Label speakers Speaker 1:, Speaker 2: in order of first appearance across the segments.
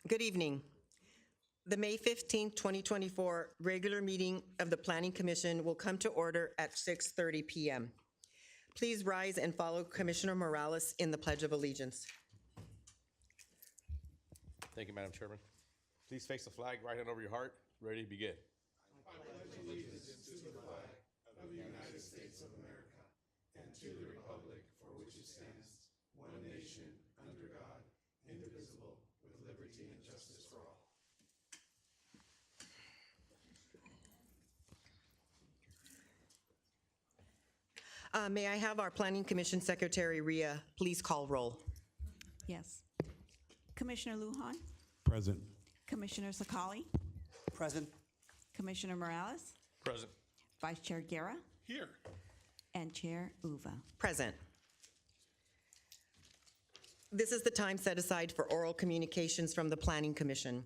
Speaker 1: Good evening. The May 15, 2024 regular meeting of the Planning Commission will come to order at 6:30 p.m. Please rise and follow Commissioner Morales in the Pledge of Allegiance.
Speaker 2: Thank you, Madam Chairman. Please face the flag, right hand over your heart. Ready to begin.
Speaker 3: I pledge allegiance to the flag of the United States of America and to the republic for which it stands, one nation, under God, indivisible, with liberty and justice for all.
Speaker 1: May I have our Planning Commission Secretary, Rhea, please call roll.
Speaker 4: Yes. Commissioner Lujan?
Speaker 3: Present.
Speaker 4: Commissioner Sakali?
Speaker 5: Present.
Speaker 4: Commissioner Morales?
Speaker 2: Present.
Speaker 4: Vice Chair Guerra?
Speaker 3: Here.
Speaker 4: And Chair Uva.
Speaker 1: Present. This is the time set aside for oral communications from the Planning Commission.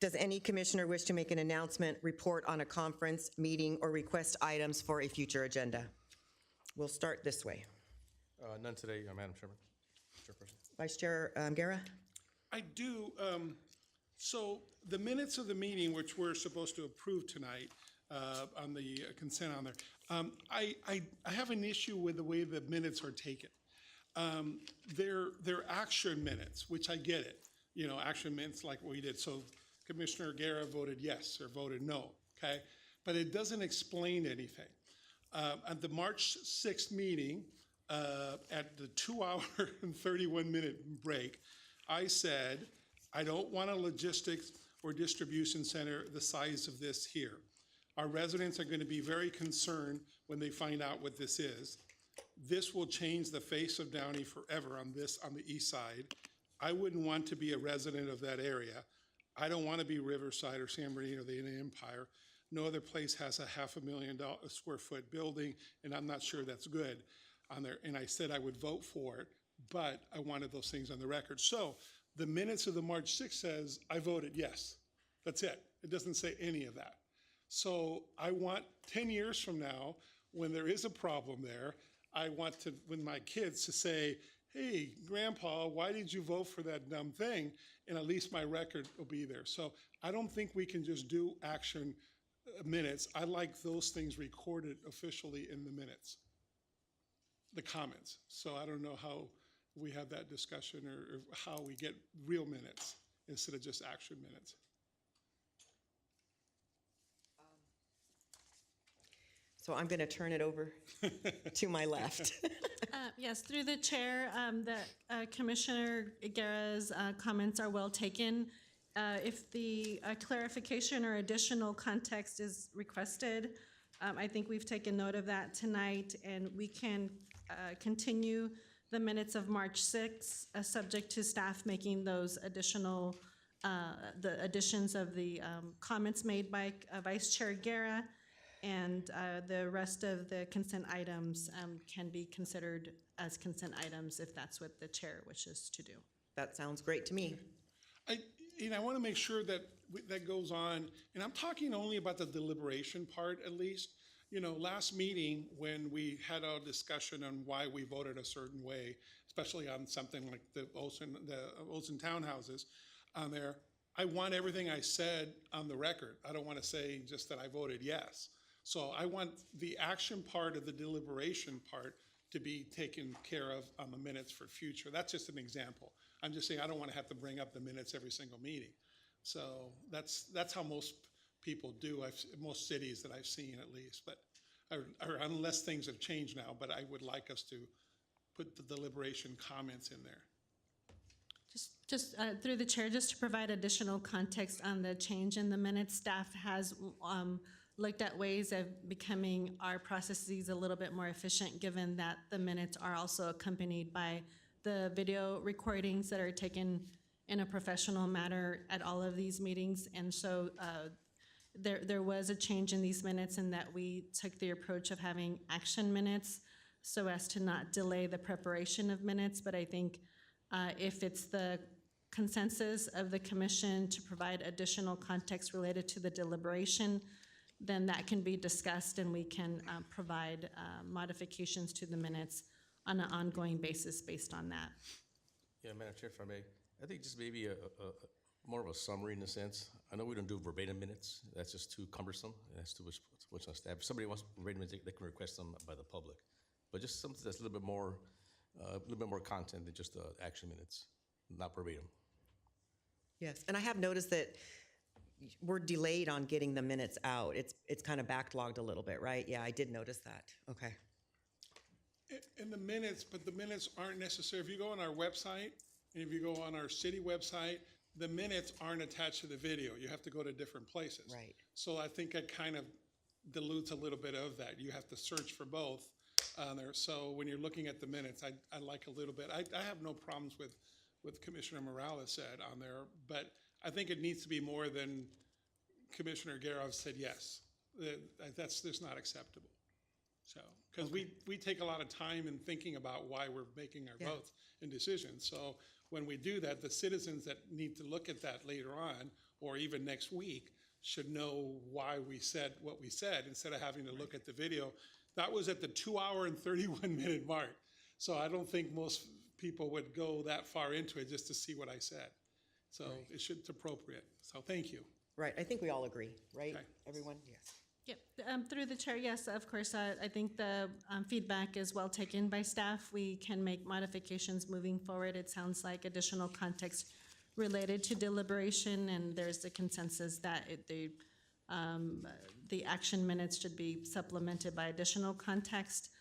Speaker 1: Does any commissioner wish to make an announcement, report on a conference, meeting, or request items for a future agenda? We'll start this way.
Speaker 2: None today, Madam Chairman. Chairperson.
Speaker 1: Vice Chair Guerra?
Speaker 6: I do. So the minutes of the meeting, which we're supposed to approve tonight on the consent on there, I have an issue with the way the minutes are taken. They're action minutes, which I get it. You know, action minutes like we did. So Commissioner Guerra voted yes or voted no, okay? But it doesn't explain anything. At the March 6th meeting, at the 2-hour and 31-minute break, I said, I don't want a logistics or distribution center the size of this here. Our residents are going to be very concerned when they find out what this is. This will change the face of Downey forever on the east side. I wouldn't want to be a resident of that area. I don't want to be Riverside or San Bernardino or the Inland Empire. No other place has a $500,000 square foot building, and I'm not sure that's good on there. And I said I would vote for it, but I wanted those things on the record. So the minutes of the March 6th says I voted yes. That's it. It doesn't say any of that. So I want 10 years from now, when there is a problem there, I want to, when my kids to say, hey, Grandpa, why did you vote for that dumb thing? And at least my record will be there. So I don't think we can just do action minutes. I like those things recorded officially in the minutes, the comments. So I don't know how we have that discussion or how we get real minutes instead of just action minutes.
Speaker 1: So I'm going to turn it over to my left.
Speaker 7: Yes, through the chair, Commissioner Guerra's comments are well taken. If the clarification or additional context is requested, I think we've taken note of that tonight, and we can continue the minutes of March 6th, subject to staff making those additional, the additions of the comments made by Vice Chair Guerra, and the rest of the consent items can be considered as consent items if that's what the chair wishes to do.
Speaker 1: That sounds great to me.
Speaker 6: I want to make sure that that goes on, and I'm talking only about the deliberation part at least. You know, last meeting when we had a discussion on why we voted a certain way, especially on something like the Olsen townhouses on there, I want everything I said on the record. I don't want to say just that I voted yes. So I want the action part of the deliberation part to be taken care of on the minutes for future. That's just an example. I'm just saying I don't want to have to bring up the minutes every single meeting. So that's how most people do, most cities that I've seen at least, but or unless things have changed now, but I would like us to put the deliberation comments in there.
Speaker 7: Just through the chair, just to provide additional context on the change in the minutes, staff has looked at ways of becoming our processes a little bit more efficient, given that the minutes are also accompanied by the video recordings that are taken in a professional manner at all of these meetings. And so there was a change in these minutes in that we took the approach of having action minutes so as to not delay the preparation of minutes. But I think if it's the consensus of the commission to provide additional context related to the deliberation, then that can be discussed and we can provide modifications to the minutes on an ongoing basis based on that.
Speaker 2: Yeah, Madam Chair, if I may, I think just maybe more of a summary in a sense. I know we don't do verbatim minutes. That's just too cumbersome. That's too much on staff. If somebody wants verbatim minutes, they can request them by the public. But just something that's a little bit more content than just the action minutes, not verbatim.
Speaker 1: Yes, and I have noticed that we're delayed on getting the minutes out. It's kind of backlogged a little bit, right? Yeah, I did notice that. Okay.
Speaker 6: In the minutes, but the minutes aren't necessary. If you go on our website, and if you go on our city website, the minutes aren't attached to the video. You have to go to different places.
Speaker 1: Right.
Speaker 6: So I think it kind of dilutes a little bit of that. You have to search for both on there. So when you're looking at the minutes, I like a little bit. I have no problems with Commissioner Morales said on there, but I think it needs to be more than Commissioner Garov said yes. That's just not acceptable. So, because we take a lot of time in thinking about why we're making our votes and decisions. So when we do that, the citizens that need to look at that later on, or even next week, should know why we said what we said instead of having to look at the video. That was at the 2 hour and 31 minute mark. So I don't think most people would go that far into it just to see what I said. So it's appropriate. So thank you.
Speaker 1: Right, I think we all agree, right?
Speaker 6: Okay.
Speaker 1: Everyone, yes.
Speaker 7: Yep, through the chair, yes, of course, I think the feedback is well taken by staff. We can make modifications moving forward. It sounds like additional context related to deliberation, and there's a consensus that the action minutes should be supplemented by additional context.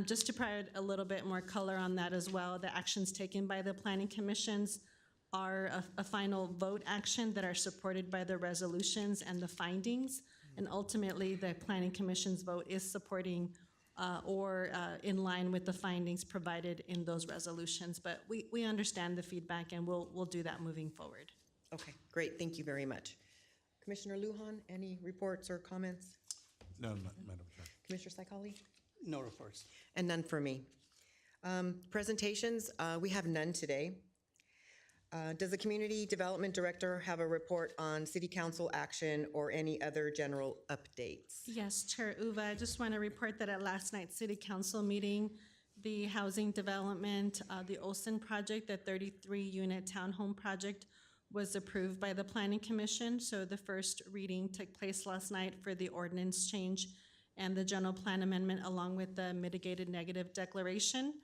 Speaker 7: Just to provide a little bit more color on that as well, the actions taken by the planning commissions are a final vote action that are supported by the resolutions and the findings. And ultimately, the Planning Commission's vote is supporting or in line with the findings provided in those resolutions. But we understand the feedback, and we'll do that moving forward.
Speaker 1: Okay, great, thank you very much. Commissioner Lujan, any reports or comments?
Speaker 3: None, Madam Chair.
Speaker 1: Commissioner Saikali?
Speaker 5: No reports.
Speaker 1: And none for me. Presentations, we have none today. Does the Community Development Director have a report on City Council action or any other general updates?
Speaker 7: Yes, Chair Uva, I just want to report that at last night's City Council meeting, the housing development, the Olson project, the 33-unit townhome project, was approved by the Planning Commission. So the first reading took place last night for the ordinance change and the general plan amendment, along with the mitigated negative declaration.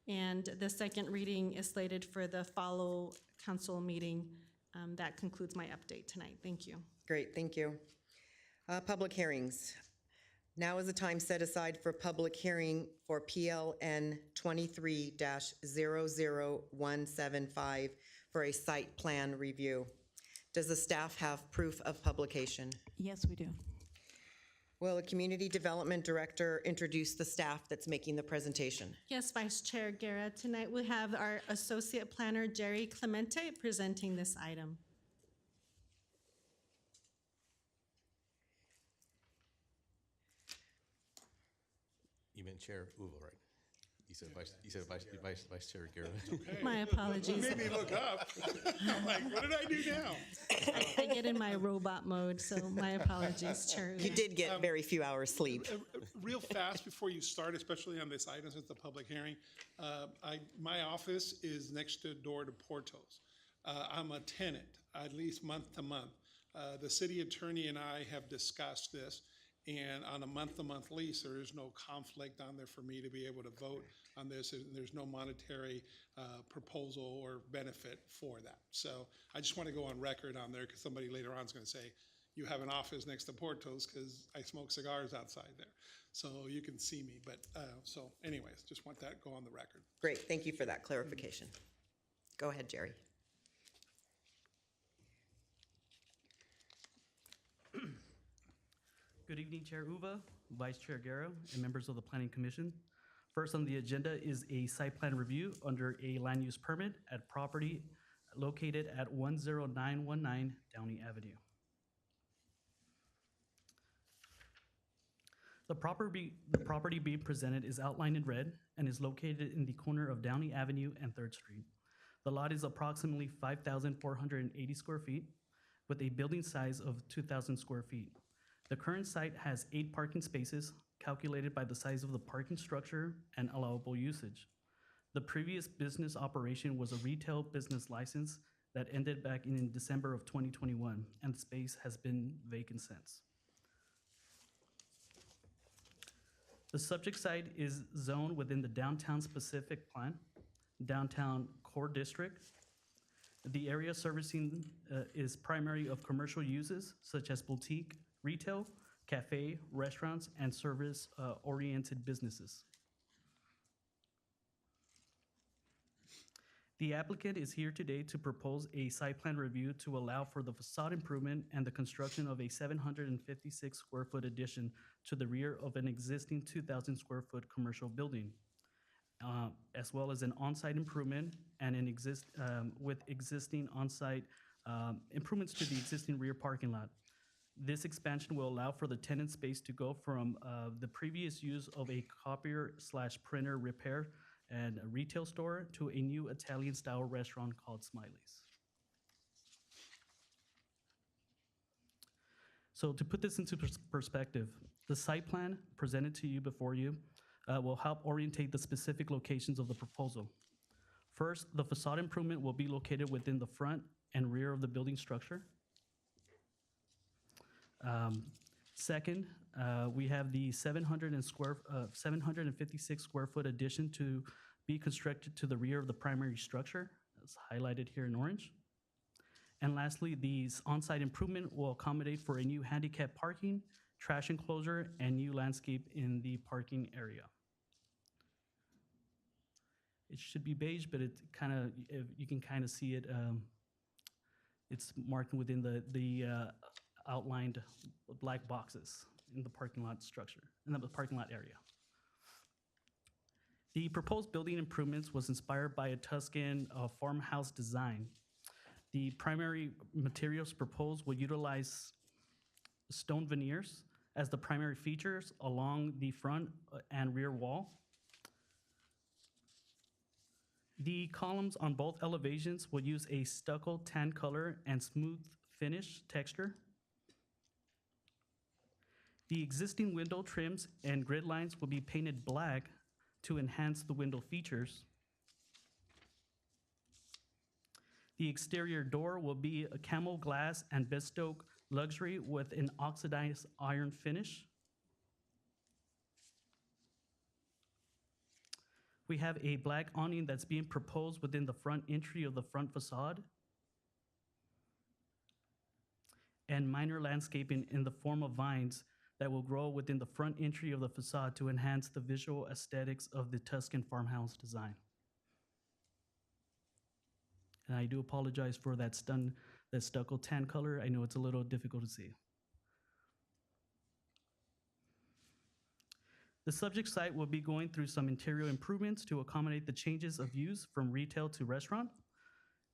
Speaker 7: And the second reading is slated for the follow council meeting. That concludes my update tonight. Thank you.
Speaker 1: Great, thank you. Public hearings. Now is the time set aside for public hearing for PLN 23-00175 for a site plan review. Does the staff have proof of publication?
Speaker 4: Yes, we do.
Speaker 1: Will the Community Development Director introduce the staff that's making the presentation?
Speaker 7: Yes, Vice Chair Guerra. Tonight we have our Associate Planner, Jerry Clemente, presenting this item.
Speaker 2: You meant Chair Uva, right? You said Vice Chair Garrett.
Speaker 7: My apologies.
Speaker 6: Made me look up. I'm like, what did I do now?
Speaker 7: I get in my robot mode, so my apologies, Chair.
Speaker 1: You did get very few hours sleep.
Speaker 6: Real fast before you start, especially on this item, since it's a public hearing, my office is next door to Porto's. I'm a tenant, at least month to month. The city attorney and I have discussed this, and on a month-to-month lease, there is no conflict on there for me to be able to vote on this. And there's no monetary proposal or benefit for that. So I just want to go on record on there, because somebody later on is going to say, you have an office next to Porto's because I smoke cigars outside there. So you can see me. But so anyways, just want that to go on the record.
Speaker 1: Great, thank you for that clarification. Go ahead, Jerry.
Speaker 5: Good evening, Chair Uva, Vice Chair Guerra, and members of the Planning Commission. First on the agenda is a site plan review under a land use permit at property located at 10919 Downey Avenue. The property being presented is outlined in red and is located in the corner of Downey Avenue and 3rd Street. The lot is approximately 5,480 square feet with a building size of 2,000 square feet. The current site has 8 parking spaces calculated by the size of the parking structure and allowable usage. The previous business operation was a retail business license that ended back in December of 2021, and the space has been vacant since. The subject site is zoned within the Downtown Specific Plan, Downtown Core District. The area servicing is primary of commercial uses such as boutique, retail, cafe, restaurants, and service-oriented businesses. The applicant is here today to propose a site plan review to allow for the facade improvement and the construction of a 756 square foot addition to the rear of an existing 2,000 square foot commercial building, as well as an on-site improvement and with existing on-site improvements to the existing rear parking lot. This expansion will allow for the tenant space to go from the previous use of a copier/printer repair and a retail store to a new Italian-style restaurant called Smiley's. So to put this into perspective, the site plan presented to you before you will help orientate the specific locations of the proposal. First, the facade improvement will be located within the front and rear of the building structure. Second, we have the 756 square foot addition to be constructed to the rear of the primary structure, as highlighted here in orange. And lastly, these on-site improvement will accommodate for a new handicap parking, trash enclosure, and new landscape in the parking area. It should be beige, but it kind of, you can kind of see it. It's marked within the outlined black boxes in the parking lot structure, in the parking lot area. The proposed building improvements was inspired by a Tuscan farmhouse design. The primary materials proposed will utilize stone veneers as the primary features along the front and rear wall. The columns on both elevations will use a stucco tan color and smooth finish texture. The existing window trims and grid lines will be painted black to enhance the window features. The exterior door will be a camel glass and bespoke luxury with an oxidized iron finish. We have a black awning that's being proposed within the front entry of the front facade, and minor landscaping in the form of vines that will grow within the front entry of the facade to enhance the visual aesthetics of the Tuscan farmhouse design. And I do apologize for that stucco tan color. I know it's a little difficult to see. The subject site will be going through some interior improvements to accommodate the changes of use from retail to restaurant.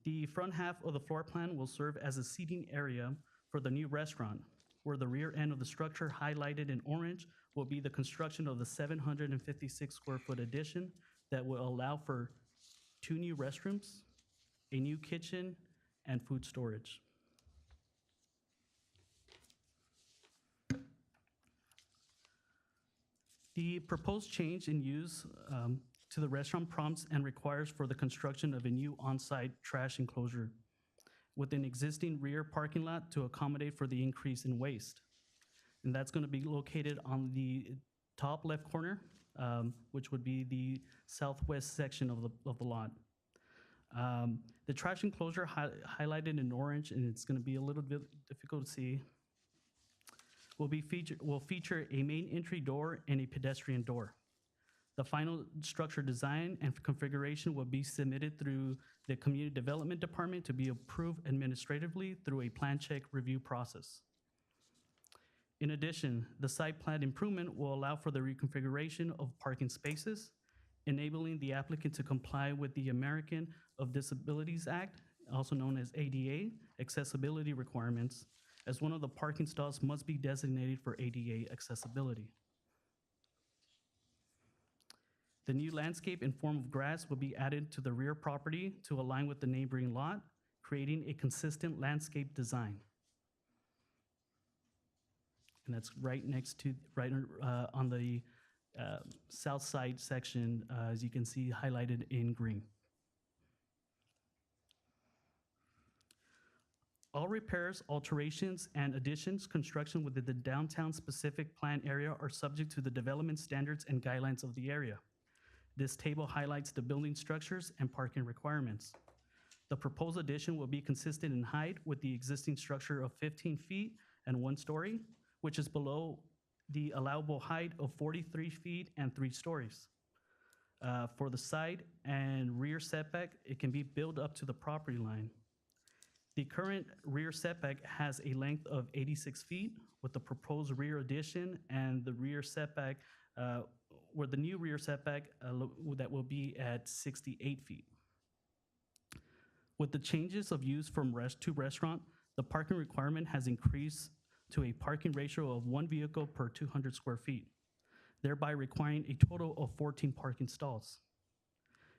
Speaker 5: The front half of the floor plan will serve as a seating area for the new restaurant, where the rear end of the structure highlighted in orange will be the construction of the 756 square foot addition that will allow for 2 new restrooms, a new kitchen, and food storage. The proposed change in use to the restaurant prompts and requires for the construction of a new on-site trash enclosure with an existing rear parking lot to accommodate for the increase in waste. And that's going to be located on the top left corner, which would be the southwest section of the lot. The trash enclosure highlighted in orange, and it's going to be a little bit difficult to see, will feature a main entry door and a pedestrian door. The final structure design and configuration will be submitted through the Community Development Department to be approved administratively through a plan check review process. In addition, the site plan improvement will allow for the reconfiguration of parking spaces, enabling the applicant to comply with the American of Disabilities Act, also known as ADA, accessibility requirements, as one of the parking stalls must be designated for ADA accessibility. The new landscape in form of grass will be added to the rear property to align with the neighboring lot, creating a consistent landscape design. And that's right next to, on the south side section, as you can see highlighted in green. All repairs, alterations, and additions, construction within the downtown specific plan area are subject to the development standards and guidelines of the area. This table highlights the building structures and parking requirements. The proposed addition will be consistent in height with the existing structure of 15 feet and 1 story, which is below the allowable height of 43 feet and 3 stories. For the side and rear setback, it can be built up to the property line. The current rear setback has a length of 86 feet with the proposed rear addition and the rear setback, where the new rear setback that will be at 68 feet. With the changes of use from to restaurant, the parking requirement has increased to a parking ratio of 1 vehicle per 200 square feet, thereby requiring a total of 14 parking stalls.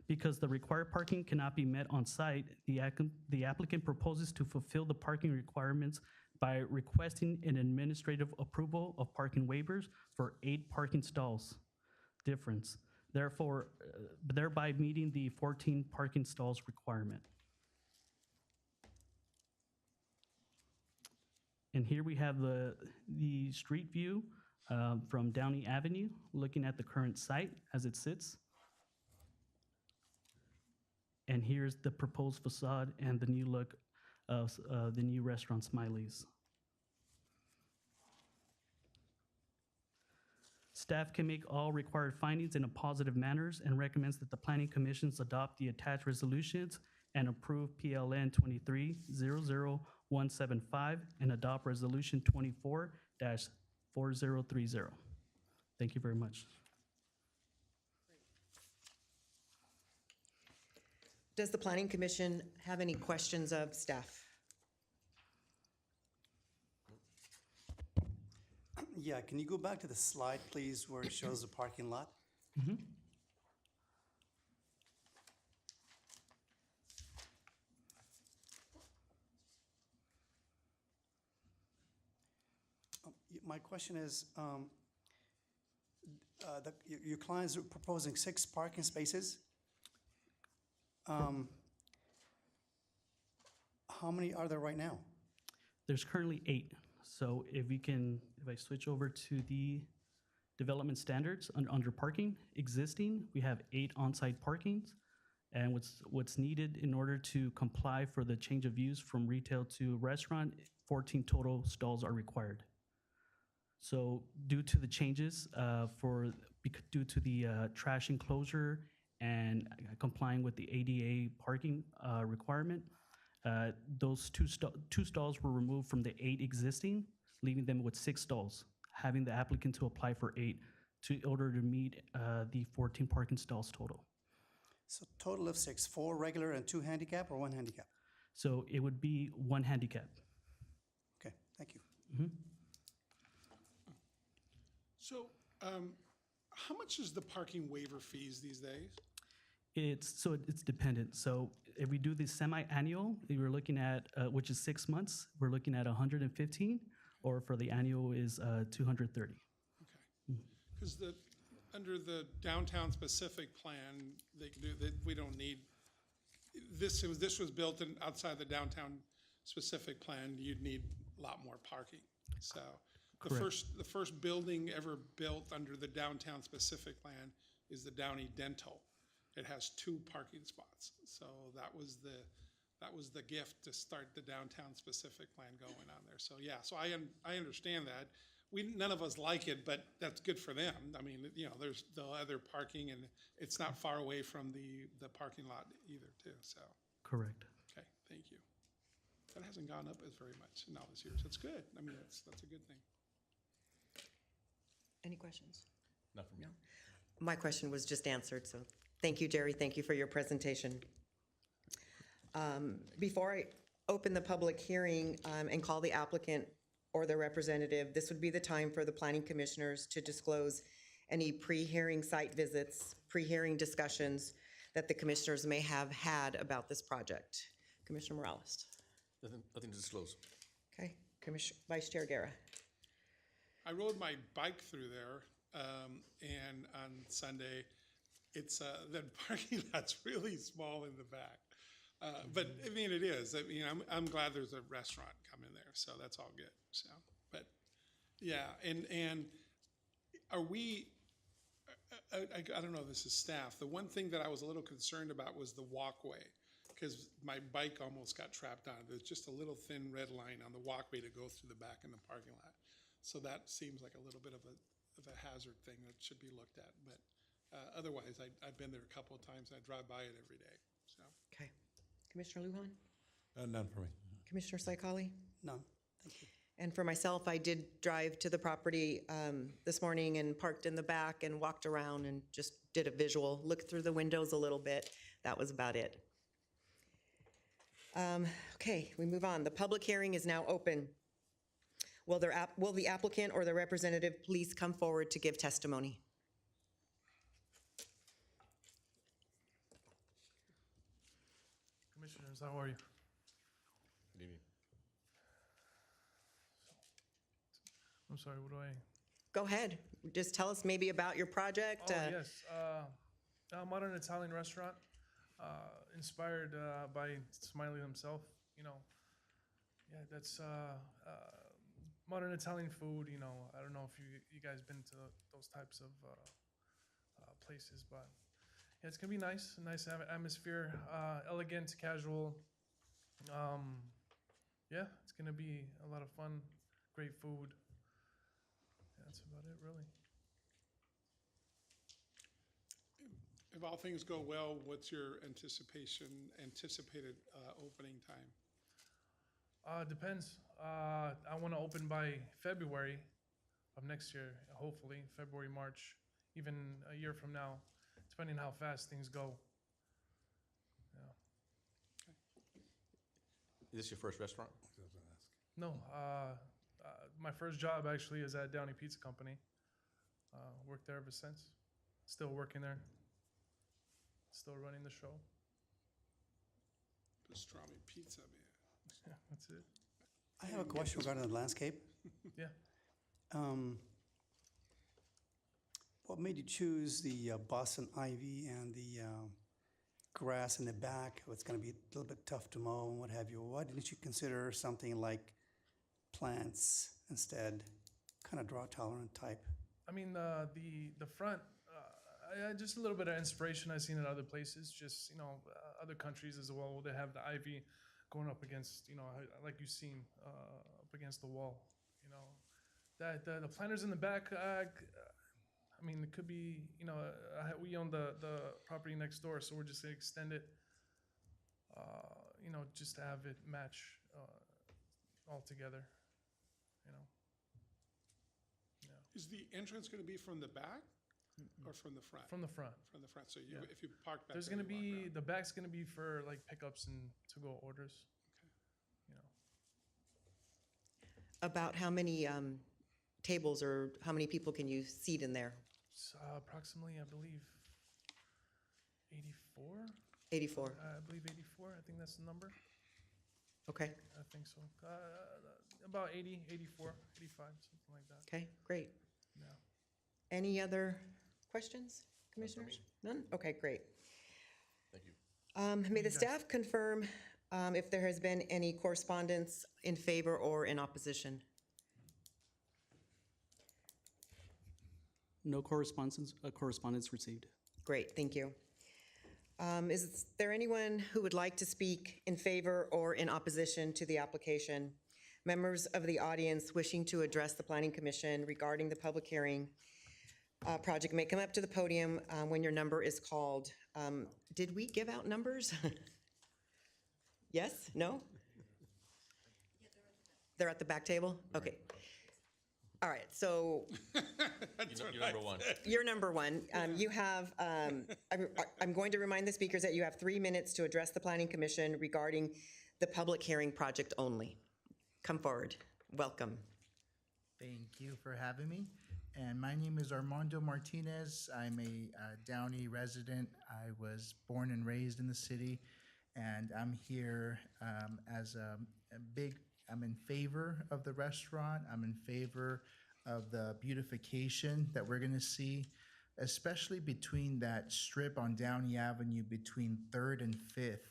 Speaker 5: Because the required parking cannot be met on site, the applicant proposes to fulfill the parking requirements by requesting an administrative approval of parking waivers for 8 parking stalls difference, therefore, thereby meeting the 14 parking stalls requirement. And here we have the street view from Downey Avenue, looking at the current site as it sits. And here's the proposed facade and the new look of the new restaurant Smiley's. Staff can make all required findings in a positive manner and recommends that the Planning Commissions adopt the attached resolutions and approve PLN 23-00175 and adopt Resolution 24-4030. Thank you very much.
Speaker 1: Does the Planning Commission have any questions of staff?
Speaker 8: Yeah, can you go back to the slide, please, where it shows the parking lot? My question is, your clients are proposing 6 parking spaces. How many are there right now?
Speaker 5: There's currently 8. So if I switch over to the development standards under parking, existing, we have 8 on-site parkings. And what's needed in order to comply for the change of use from retail to restaurant, 14 total stalls are required. So due to the changes due to the trash enclosure and complying with the ADA parking requirement, those two stalls were removed from the 8 existing, leaving them with 6 stalls, having the applicant to apply for 8 in order to meet the 14 parking stalls total.
Speaker 8: So total of 6, 4 regular and 2 handicap, or 1 handicap?
Speaker 5: So it would be 1 handicap.
Speaker 8: Okay, thank you.
Speaker 6: So, how much is the parking waiver fees these days?
Speaker 5: It's dependent. So if we do the semi-annual, we're looking at, which is 6 months, we're looking at 115, or for the annual is 230.
Speaker 6: Okay, because under the downtown specific plan, they can do that. We don't need this. This was built outside the downtown specific plan. You'd need a lot more parking. So the first building ever built under the downtown specific plan is the Downey Dental. It has 2 parking spots. So that was the gift to start the downtown specific plan going on there. So yeah, so I understand that. None of us like it, but that's good for them. I mean, there's the other parking, and it's not far away from the parking lot either, too. So
Speaker 5: Correct.
Speaker 6: okay, thank you. That hasn't gone up as very much in all these years. That's good. I mean, that's a good thing.
Speaker 1: Any questions?
Speaker 2: Not from me.
Speaker 1: No. My question was just answered, so thank you, Jerry. Thank you for your presentation. Before I open the public hearing and call the applicant or their representative, this would be the time for the planning commissioners to disclose any pre-hearing site visits, pre-hearing discussions that the commissioners may have had about this project. Commissioner Morales.
Speaker 2: Nothing to disclose.
Speaker 1: Okay, Vice Chair Guerra.
Speaker 6: I rode my bike through there, and on Sunday, it's the parking lot's really small in the back. But I mean, it is. I mean, I'm glad there's a restaurant coming there, so that's all good. So, but yeah, and are we? I don't know. This is staff. The one thing that I was a little concerned about was the walkway, because my bike almost got trapped on it. There's just a little thin red line on the walkway to go through the back in the parking lot. So that seems like a little bit of a hazard thing that should be looked at. But otherwise, I've been there a couple of times. I drive by it every day. So.
Speaker 1: Okay. Commissioner Lujan?
Speaker 3: None for me.
Speaker 1: Commissioner Saikali?
Speaker 8: None, thank you.
Speaker 1: And for myself, I did drive to the property this morning and parked in the back and walked around and just did a visual, looked through the windows a little bit. That was about it. Okay, we move on. The public hearing is now open. Will the applicant or the representative please come forward to give testimony?
Speaker 9: Commissioners, how are you?
Speaker 2: Good evening.
Speaker 9: I'm sorry, what do I?
Speaker 1: Go ahead. Just tell us maybe about your project.
Speaker 9: Oh, yes. A modern Italian restaurant, inspired by Smiley himself. You know, yeah, that's modern Italian food. You know, I don't know if you guys been to those types of places, but yeah, it's gonna be nice. A nice atmosphere, elegant, casual. Yeah, it's gonna be a lot of fun. Great food. That's about it, really.
Speaker 6: If all things go well, what's your anticipated opening time?
Speaker 9: Depends. I want to open by February of next year, hopefully, February, March, even a year from now, depending how fast things go. Yeah.
Speaker 2: Is this your first restaurant?
Speaker 9: No, my first job actually is at Downey Pizza Company. Worked there ever since. Still working there. Still running the show.
Speaker 6: Pastrami pizza, man.
Speaker 9: Yeah, that's it.
Speaker 8: I have a question regarding the landscape.
Speaker 9: Yeah.
Speaker 8: What made you choose the Boston ivy and the grass in the back? It's going to be a little bit tough to mow and what have you. Why didn't you consider something like plants instead, kind of drought tolerant type?
Speaker 9: I mean, the front, just a little bit of inspiration I've seen in other places, just, you know, other countries as well. They have the ivy going up against, you know, like you've seen, up against the wall, you know. That the planters in the back, I mean, it could be, you know, we own the property next door, so we're just going to extend it, you know, just to have it match all together, you know. Yeah.
Speaker 6: Is the entrance going to be from the back or from the front?
Speaker 9: From the front.
Speaker 6: From the front. So
Speaker 9: Yeah.
Speaker 6: if you park back,
Speaker 9: There's
Speaker 6: there,
Speaker 9: going to
Speaker 6: you walk
Speaker 9: be,
Speaker 6: around.
Speaker 9: the back's going to be for like pickups and to-go orders, you know.
Speaker 1: About how many tables or how many people can you seat in there?
Speaker 9: It's approximately, I believe, 84?
Speaker 1: 84.
Speaker 9: I believe 84, I think that's the number.
Speaker 1: Okay,
Speaker 9: I think so. About 80, 84, 85, something like that.
Speaker 1: okay, great.
Speaker 9: Yeah.
Speaker 1: Any other questions, commissioners? None? Okay, great.
Speaker 2: Thank you.
Speaker 1: May the staff confirm if there has been any correspondence in favor or in opposition?
Speaker 5: No correspondence received.
Speaker 1: Great, thank you. Is there anyone who would like to speak in favor or in opposition to the application? Members of the audience wishing to address the Planning Commission regarding the public hearing project may come up to the podium when your number is called. Did we give out numbers? Yes? No? They're at the back table? Okay. All right, so
Speaker 2: You're number one.
Speaker 1: you're number one. You have, I'm going to remind the speakers that you have 3 minutes to address the Planning Commission regarding the public hearing project only. Come forward. Welcome.
Speaker 10: Thank you for having me. And my name is Armando Martinez. I'm a Downey resident. I was born and raised in the city, and I'm here as I'm in favor of the restaurant. I'm in favor of the beautification that we're gonna see, especially between that strip on Downey Avenue between 3rd and 5th.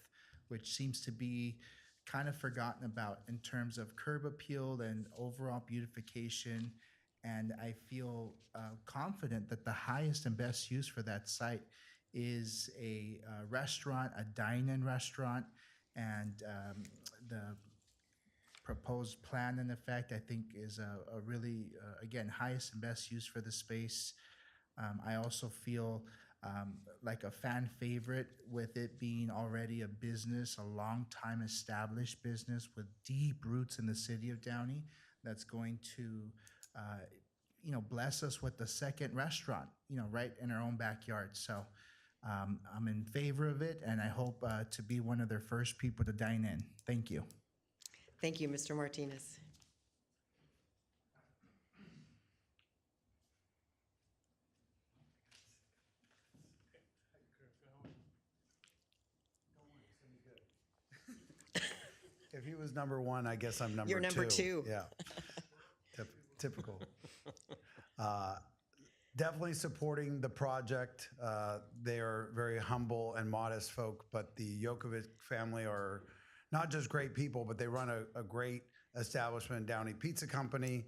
Speaker 10: which seems to be kind of forgotten about in terms of curb appeal and overall beautification. And I feel confident that the highest and best use for that site is a restaurant, a dine-in restaurant, and the proposed plan in effect, I think, is a really, again, highest and best use for the space. I also feel like a fan favorite with it being already a business, a long-time established business with deep roots in the city of Downey that's going to, bless us with the second restaurant, right in our own backyard. So I'm in favor of it, and I hope to be one of their first people to dine in. Thank you.
Speaker 1: Thank you, Mr. Martinez.
Speaker 11: If he was number one, I guess I'm number two.
Speaker 1: You're number two.
Speaker 11: Yeah. Typical. Definitely supporting the project. They are very humble and modest folk, but the Jokovic family are not just great people, but they run a great establishment, Downey Pizza Company.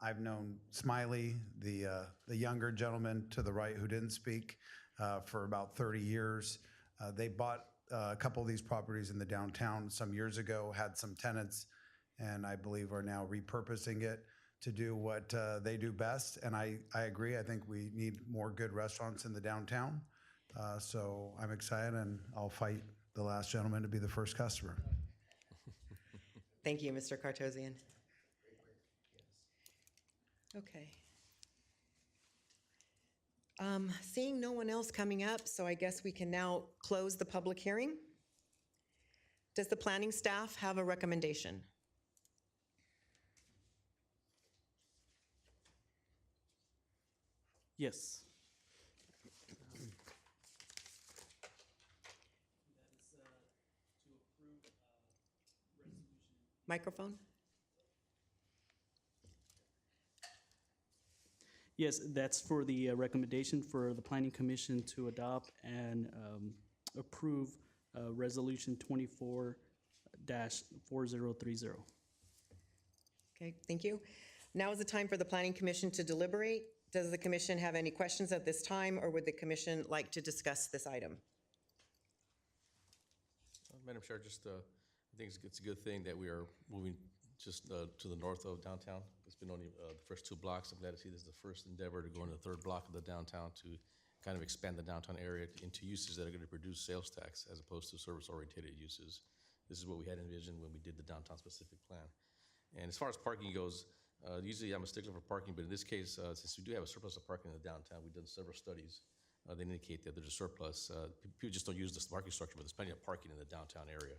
Speaker 11: I've known Smiley, the younger gentleman to the right who didn't speak, for about 30 years. They bought a couple of these properties in the downtown some years ago, had some tenants, and I believe are now repurposing it to do what they do best. And I agree. I think we need more good restaurants in the downtown. So I'm excited, and I'll fight the last gentleman to be the first customer.
Speaker 1: Thank you, Mr. Kartosian. Okay. Seeing no one else coming up, so I guess we can now close the public hearing. Does the planning staff have a recommendation?
Speaker 5: Yes.
Speaker 1: Microphone?
Speaker 5: Yes, that's for the recommendation for the Planning Commission to adopt and approve Resolution 24-4030.
Speaker 1: Okay, thank you. Now is the time for the Planning Commission to deliberate. Does the commission have any questions at this time, or would the commission like to discuss this item?
Speaker 2: Madam Chair, just I think it's a good thing that we are moving just to the north of downtown. It's been only the first 2 blocks. I'm glad to see this is the first endeavor to go into the 3rd block of the downtown to kind of expand the downtown area into uses that are going to produce sales tax as opposed to service-oriented uses. This is what we had envisioned when we did the downtown specific plan. And as far as parking goes, usually I'm a stickler for parking, but in this case, since we do have a surplus of parking in the downtown, we've done several studies that indicate that there's a surplus. People just don't use the parking structure, but there's plenty of parking in the downtown area.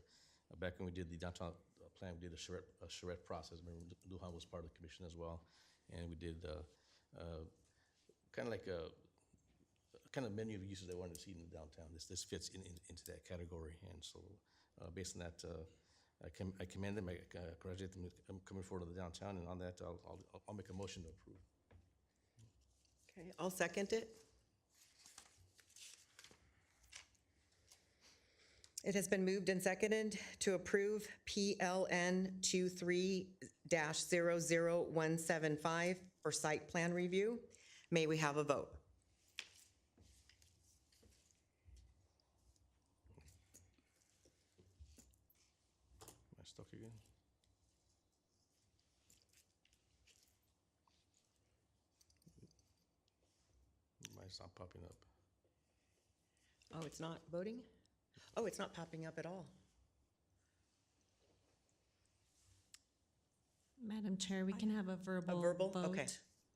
Speaker 2: Back when we did the downtown plan, we did a charrette process. Remember, Lujan was part of the commission as well, and we did kind of like a kind of menu of uses they wanted to see in the downtown. This fits into that category, and so based on that, I commend them. I congratulate them coming forward to the downtown, and on that, I'll make a motion to approve.
Speaker 1: Okay, I'll second it. It has been moved and seconded to approve PLN 23-00175 for site plan review. May we have a vote?
Speaker 2: Am I stuck again? Mine's not popping up.
Speaker 1: Oh, it's not voting? Oh, it's not popping up at all.
Speaker 7: Madam Chair, we can have a verbal
Speaker 1: A verbal?
Speaker 7: vote.
Speaker 1: Okay,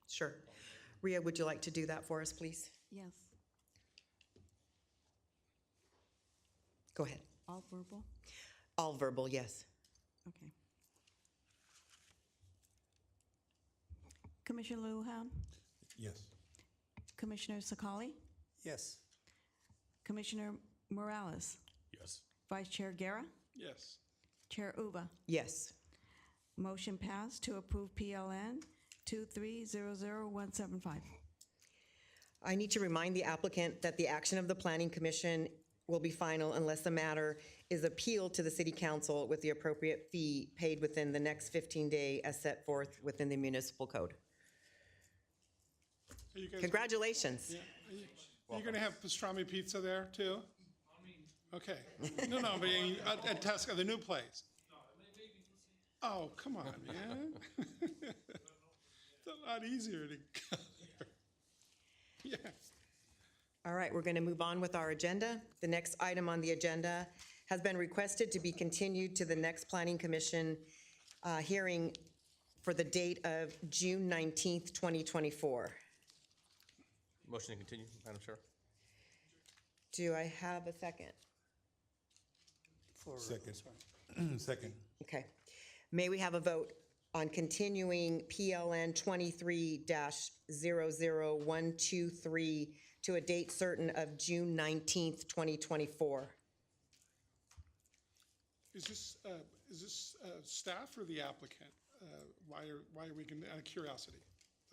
Speaker 1: sure. Rhea, would you like to do that for us, please?
Speaker 4: Yes.
Speaker 1: Go ahead.
Speaker 4: All verbal?
Speaker 1: All verbal, yes.
Speaker 4: Okay. Commissioner Lujan?
Speaker 11: Yes.
Speaker 4: Commissioner Sakali?
Speaker 8: Yes.
Speaker 4: Commissioner Morales?
Speaker 2: Yes.
Speaker 4: Vice Chair Guerra?
Speaker 6: Yes.
Speaker 4: Chair Uva?
Speaker 1: Yes.
Speaker 4: Motion passed to approve PLN 23-00175.
Speaker 1: I need to remind the applicant that the action of the Planning Commission will be final unless the matter is appealed to the city council with the appropriate fee paid within the next 15 day as set forth within the municipal code.
Speaker 6: Are you guys-
Speaker 1: Congratulations.
Speaker 6: Yeah. Are you going to have pastrami pizza there too? Okay. No, but at Tesco, the new place. Oh, come on, man. It's a lot easier to go there. Yeah.
Speaker 1: All right, we're going to move on with our agenda. The next item on the agenda has been requested to be continued to the next Planning Commission hearing for the date of June 19th, 2024.
Speaker 2: Motion to continue, Madam Chair.
Speaker 1: Do I have a second?
Speaker 3: Second. Second.
Speaker 1: Okay. May we have a vote on continuing PLN 23-00123 to a date certain of June 19th, 2024?
Speaker 6: Is this staff or the applicant? Why are we, out of curiosity?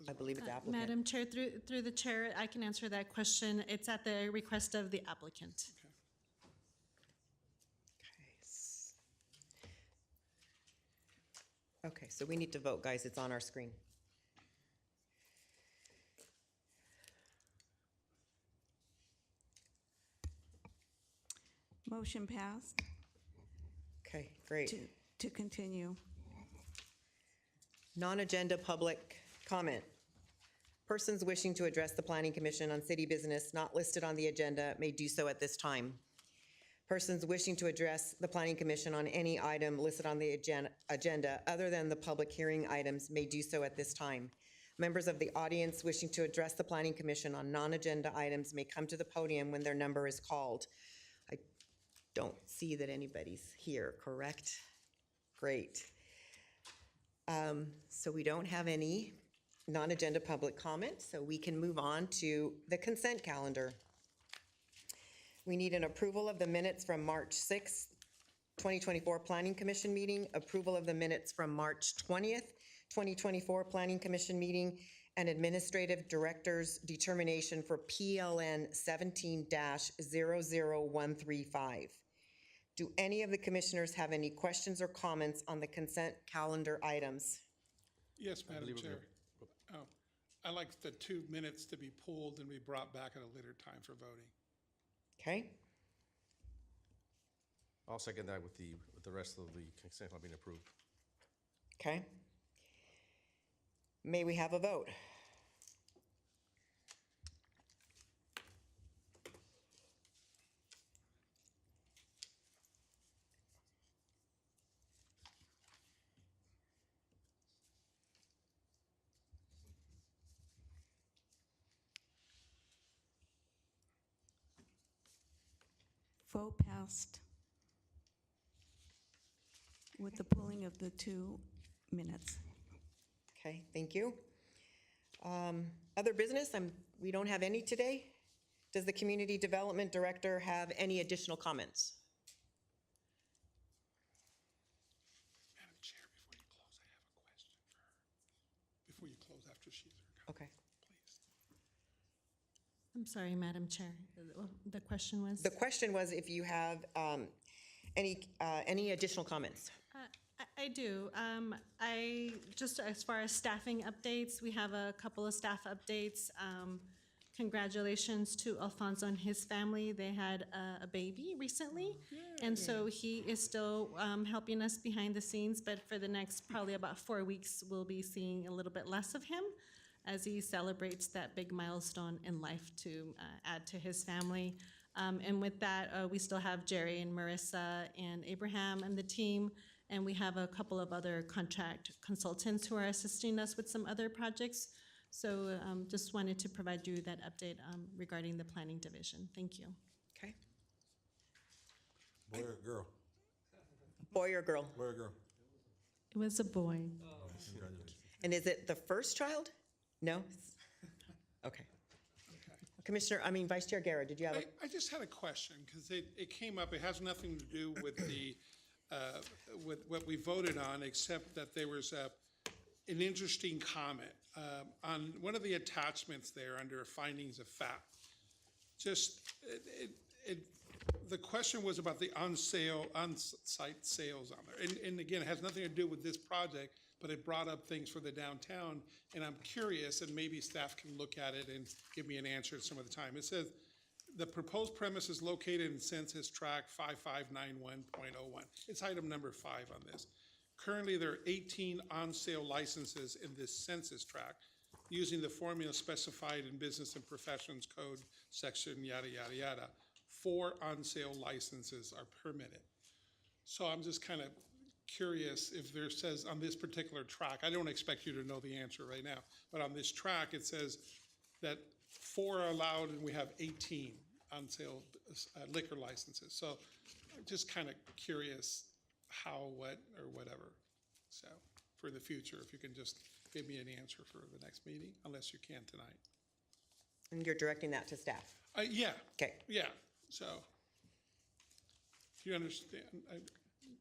Speaker 1: I believe it's applicant.
Speaker 7: Madam Chair, through the chair, I can answer that question. It's at the request of the applicant.
Speaker 1: Okay, so we need to vote, guys. It's on our screen.
Speaker 4: Motion passed
Speaker 1: Okay, great.
Speaker 4: to continue.
Speaker 1: Non-agenda public comment. Persons wishing to address the Planning Commission on city business not listed on the agenda may do so at this time. Persons wishing to address the Planning Commission on any item listed on the agenda other than the public hearing items may do so at this time. Members of the audience wishing to address the Planning Commission on non-agenda items may come to the podium when their number is called. I don't see that anybody's here, correct? Great. So we don't have any non-agenda public comment, so we can move on to the consent calendar. We need an approval of the minutes from March 6th, 2024 Planning Commission meeting, approval of the minutes from March 20th, 2024 Planning Commission meeting, and Administrative Director's determination for PLN 17-00135. Do any of the commissioners have any questions or comments on the consent calendar items?
Speaker 6: Yes, Madam
Speaker 2: believe
Speaker 6: Chair. Oh, I'd like the 2 minutes to be pulled and be brought back at a later time for voting.
Speaker 1: Okay,
Speaker 2: I'll second that with the rest of the consent being approved.
Speaker 1: okay. May we have a vote?
Speaker 4: Vote passed with the pulling of the 2 minutes.
Speaker 1: Okay, thank you. Other business, we don't have any today. Does the Community Development Director have any additional comments?
Speaker 6: Madam Chair, before you close, I have a question for her. Before you close, after she's her comment,
Speaker 1: Okay.
Speaker 6: please.
Speaker 7: I'm sorry, Madam Chair. The question was?
Speaker 1: The question was if you have any additional comments.
Speaker 7: I do. I just as far as staffing updates, we have a couple of staff updates. Congratulations to Alfonso and his family. They had a baby recently, and so he is still helping us behind the scenes. But for the next probably about 4 weeks, we'll be seeing a little bit less of him as he celebrates that big milestone in life to add to his family. And with that, we still have Jerry and Marissa and Abraham and the team. And we have a couple of other contract consultants who are assisting us with some other projects. So just wanted to provide you that update regarding the planning division. Thank you.
Speaker 1: Okay.
Speaker 3: Boy or girl?
Speaker 1: Boy or girl?
Speaker 3: Boy or girl?
Speaker 7: It was a boy.
Speaker 3: Congratulations.
Speaker 1: And is it the first child? No? Okay. Vice Chair Guerra, did you have
Speaker 6: I just had a question, because it came up, it has nothing to do with the, with what we voted on, except that there was an interesting comment on one of the attachments there under findings of fact. Just, The question was about the on-site sales on there. And again, it has nothing to do with this project, but it brought up things for the downtown. And I'm curious, and maybe staff can look at it and give me an answer at some of the time. It says, the proposed premise is located in Census Tract 5591.01. It's item number 5 on this. Currently, there are 18 on-sale licenses in this census tract using the formula specified in Business and Professions Code section, yada, yada, yada. 4 on-sale licenses are permitted. So I'm just kind of curious if there says on this particular track, I don't expect you to know the answer right now, but on this track, it says that 4 are allowed and we have 18 on-sale liquor licenses. So I'm just kind of curious how, what, or whatever. So for the future, if you can just give me an answer for the next meeting, unless you can tonight.
Speaker 1: And you're directing that to staff?
Speaker 6: Yeah.
Speaker 1: Okay.
Speaker 6: Yeah, so. Do you understand?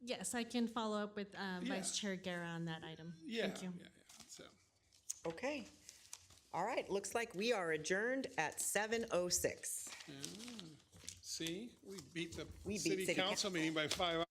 Speaker 7: Yes, I can follow up with
Speaker 6: Yeah.
Speaker 7: Vice Chair Guerra on that item.
Speaker 6: Yeah,
Speaker 7: Thank you.
Speaker 6: yeah, so.
Speaker 1: Okay. All right, looks like we are adjourned at 7:06.
Speaker 6: See, we beat the
Speaker 1: We beat
Speaker 6: city
Speaker 1: city
Speaker 6: council meeting by 5 hours.